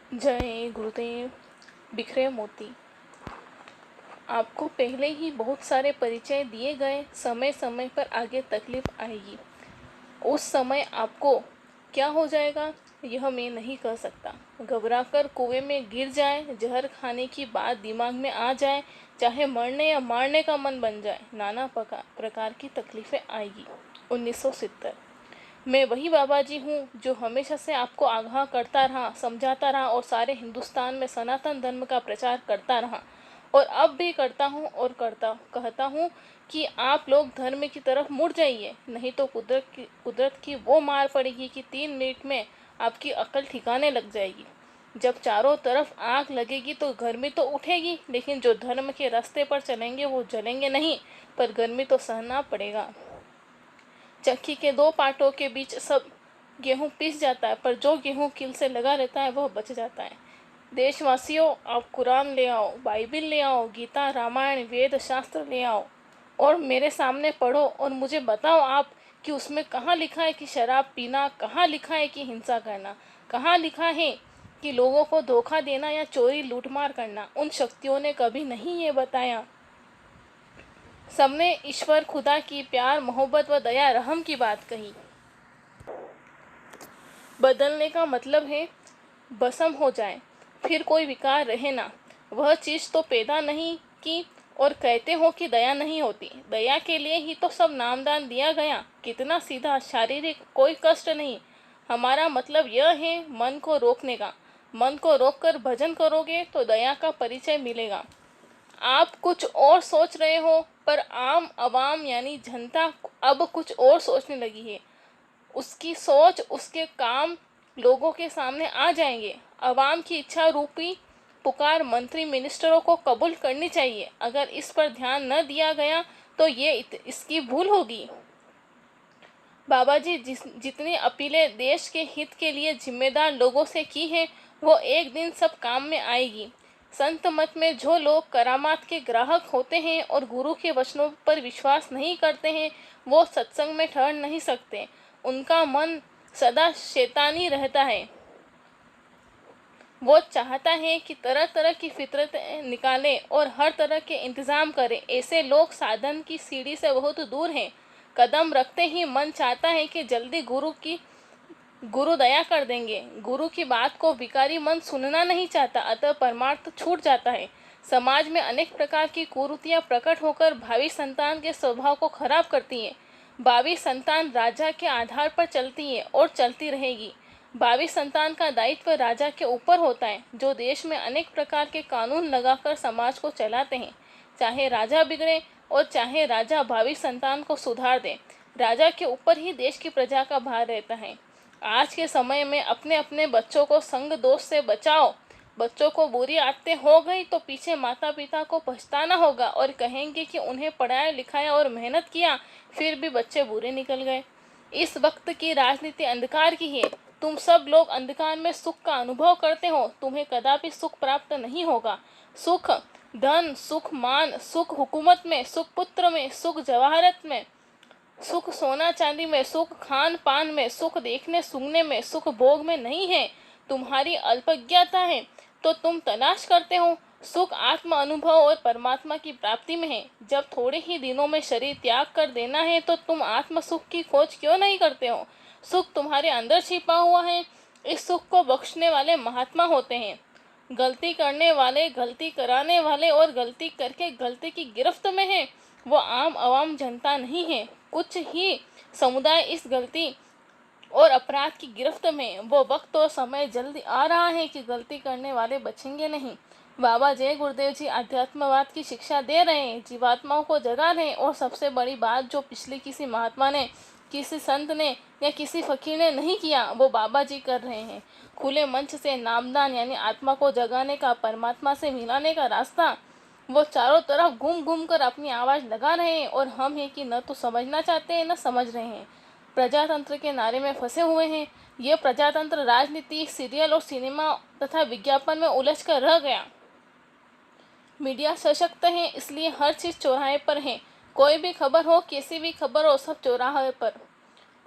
जय गुरुदेव। बिखरे मोती। आपको पहले ही बहुत सारे परिचय दिए गए। समय समय पर आगे तकलीफ आएगी। उस समय आपको क्या हो जाएगा यह मैं नहीं कह सकता। घबराकर कुएं में गिर जाए, जहर खाने की बात दिमाग में आ जाए, चाहे मरने या मारने का मन बन जाए, नाना प्रकार की तकलीफें आएगी। 1970। मैं वही बाबा जी हूँ जो हमेशा से आपको आगाह करता रहा, समझाता रहा और सारे हिंदुस्तान में सनातन धर्म का प्रचार करता रहा और अब भी करता हूँ और कहता हूँ कि आप लोग धर्म की तरफ मुड़ जाइए, नहीं तो कुदरत की वो मार पड़ेगी कि 3 मिनट में आपकी अकल ठिकाने लग जाएगी। जब चारों तरफ आग लगेगी तो गर्मी तो उठेगी, लेकिन जो धर्म के रास्ते पर चलेंगे वो जलेंगे नहीं, पर गर्मी तो सहना पड़ेगा। चक्की के 2 पार्टों के बीच सब गेहूं पिस जाता है, पर जो गेहूं कील से लगा रहता है वह बच जाता है। देशवासियों, आप कुरान ले आओ, बाइबिल ले आओ, गीता, रामायण, वेद, शास्त्र ले आओ और मेरे सामने पढ़ो और मुझे बताओ आप कि उसमें कहाँ लिखा है कि शराब पीना, कहाँ लिखा है कि हिंसा करना, कहाँ लिखा है कि लोगों को धोखा देना या चोरी लूटमार करना। उन शक्तियों ने कभी नहीं ये बताया। सबने ईश्वर, खुदा की प्यार, मोहब्बत व दया रहम की बात कही। बदलने का मतलब है भस्म हो जाए, फिर कोई विकार रहे ना। वह चीज़ तो पैदा नहीं की और कहते हो कि दया नहीं होती। दया के लिए ही तो सब नामदान दिया गया। कितना सीधा, शारीरिक, कोई कष्ट नहीं। हमारा मतलब यह है मन को रोकने का। मन को रोककर भजन करोगे तो दया का परिचय मिलेगा। आप कुछ और सोच रहे हो, पर आम आवाम यानी जनता अब कुछ और सोचने लगी है। उसकी सोच, उसके काम लोगों के सामने आ जाएंगे। आवाम की इच्छा रूपी पुकार मंत्री मिनिस्टरों को कबूल करनी चाहिए। अगर इस पर ध्यान न दिया गया तो ये इसकी भूल होगी। बाबा जी जितनी अपीलें देश के हित के लिए जिम्मेदार लोगों से की है, वो एक दिन सब काम में आएगी। संत मत में जो लोग करामात के ग्राहक होते हैं और गुरु के वचनों पर विश्वास नहीं करते हैं, वो सत्संग में ठहर नहीं सकते। उनका मन सदा शैतानी रहता है। वो चाहता है कि तरह तरह की फितरत निकाले और हर तरह के इंतजाम करे। ऐसे लोग साधन की सीढ़ी से बहुत दूर हैं। कदम रखते ही मन चाहता है कि जल्दी गुरु दया कर देंगे। गुरु की बात को भिखारी मन सुनना नहीं चाहता, अतः परमार्थ छूट जाता है। समाज में अनेक प्रकार की कुरीतियां प्रकट होकर भावी संतान के स्वभाव को खराब करती हैं। भावी संतान राजा के आधार पर चलती है और चलती रहेगी। भावी संतान का दायित्व राजा के ऊपर होता है, जो देश में अनेक प्रकार के कानून लगाकर समाज को चलाते हैं। चाहे राजा बिगड़े और चाहे राजा भावी संतान को सुधार दे, राजा के ऊपर ही देश की प्रजा का भार रहता है। आज के समय में अपने अपने बच्चों को संग दोष से बचाओ। बच्चों को बुरी आदतें हो गई तो पीछे माता पिता को पछताना होगा और कहेंगे कि उन्हें पढ़ाया लिखाया और मेहनत किया, फिर भी बच्चे बुरे निकल गए। इस वक्त की राजनीति अंधकार की है। तुम सब लोग अंधकार में सुख का अनुभव करते हो। तुम्हें कदापि सुख प्राप्त नहीं होगा। सुख धन, सुख मान, सुख हुकूमत में, सुख पुत्र में, सुख जवाहरत में, सुख सोना चांदी में, सुख खान पान में, सुख देखने सुनने में, सुख भोग में नहीं है। तुम्हारी अल्पज्ञता है तो तुम तलाश करते हो। सुख आत्म अनुभव और परमात्मा की प्राप्ति में है। जब थोड़े ही दिनों में शरीर त्याग कर देना है तो तुम आत्म सुख की खोज क्यों नहीं करते हो? सुख तुम्हारे अंदर छिपा हुआ है। इस सुख को बख्शने वाले महात्मा होते हैं। गलती करने वाले, गलती कराने वाले और गलती करके गलती की गिरफ्त में है, वो आम आवाम जनता नहीं है। कुछ ही समुदाय इस गलती और अपराध की गिरफ्त में। वो वक्त और समय जल्दी आ रहा है कि गलती करने वाले बचेंगे नहीं। बाबा जय गुरुदेव जी अध्यात्मवाद की शिक्षा दे रहे हैं, जीवात्माओं को जगा रहे हैं और सबसे बड़ी बात जो पिछले किसी महात्मा ने, किसी संत ने या किसी फकीर ने नहीं किया, वो बाबा जी कर रहे हैं। खुले मंच से नामदान यानी आत्मा को जगाने का, परमात्मा से मिलाने का रास्ता वो चारों तरफ घूम घूम कर अपनी आवाज़ लगा रहे हैं और हम हैं कि न तो समझना चाहते हैं न समझ रहे हैं। प्रजातंत्र के नारे में फंसे हुए हैं। ये प्रजातंत्र राजनीति, सीरियल और सिनेमा तथा विज्ञापन में उलझ कर रह गया। मीडिया सशक्त है, इसलिए हर चीज़ चौराहे पर है। कोई भी खबर हो, कैसी भी खबर हो, सब चौराहे पर।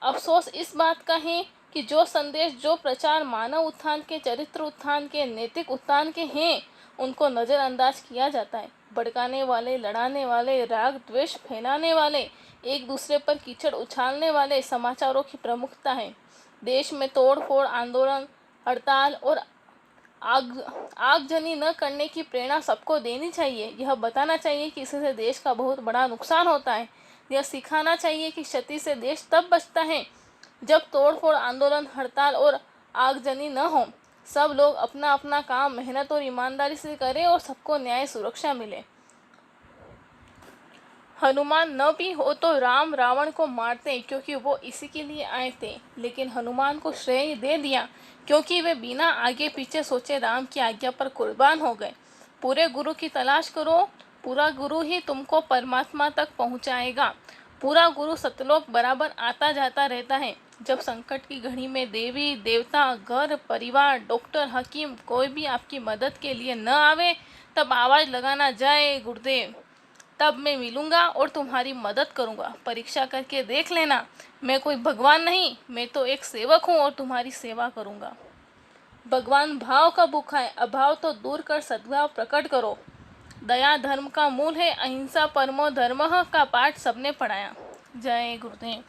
अफसोस इस बात का है कि जो संदेश, जो प्रचार मानव उत्थान के, चरित्र उत्थान के, नैतिक उत्थान के हैं, उनको नज़रअंदाज किया जाता है। भड़काने वाले, लड़ाने वाले, राग द्वेष फैलाने वाले, एक दूसरे पर कीचड़ उछालने वाले समाचारों की प्रमुखता है। देश में तोड़ फोड़, आंदोलन, हड़ताल और आगजनी न करने की प्रेरणा सबको देनी चाहिए। यह बताना चाहिए कि इससे देश का बहुत बड़ा नुकसान होता है। यह सिखाना चाहिए कि क्षति से देश तब बचता है जब तोड़फोड़, आंदोलन, हड़ताल और आगजनी न हो। सब लोग अपना अपना काम मेहनत और ईमानदारी से करें और सबको न्याय सुरक्षा मिले। हनुमान न भी हो तो राम रावण को मारते, क्योंकि वो इसी के लिए आए थे। लेकिन हनुमान को श्रेय दे दिया क्योंकि वे बिना आगे पीछे सोचे राम की आज्ञा पर कुर्बान हो गए। पूरे गुरु की तलाश करो, पूरा गुरु ही तुमको परमात्मा तक पहुंचाएगा। पूरा गुरु सतलोक बराबर आता जाता रहता है। जब संकट की घड़ी में देवी देवता, घर परिवार, डॉक्टर, हकीम कोई भी आपकी मदद के लिए न आवे, तब आवाज़ लगाना, जय गुरुदेव। तब मैं मिलूंगा और तुम्हारी मदद करूंगा। परीक्षा करके देख लेना, मैं कोई भगवान नहीं, मैं तो एक सेवक हूँ और तुम्हारी सेवा करूंगा। भगवान भाव का भूखा है, अभाव तो दूर कर सद्भाव प्रकट करो। दया धर्म का मूल है, अहिंसा परमो धर्मः का पाठ सबने पढ़ाया। जय गुरुदेव।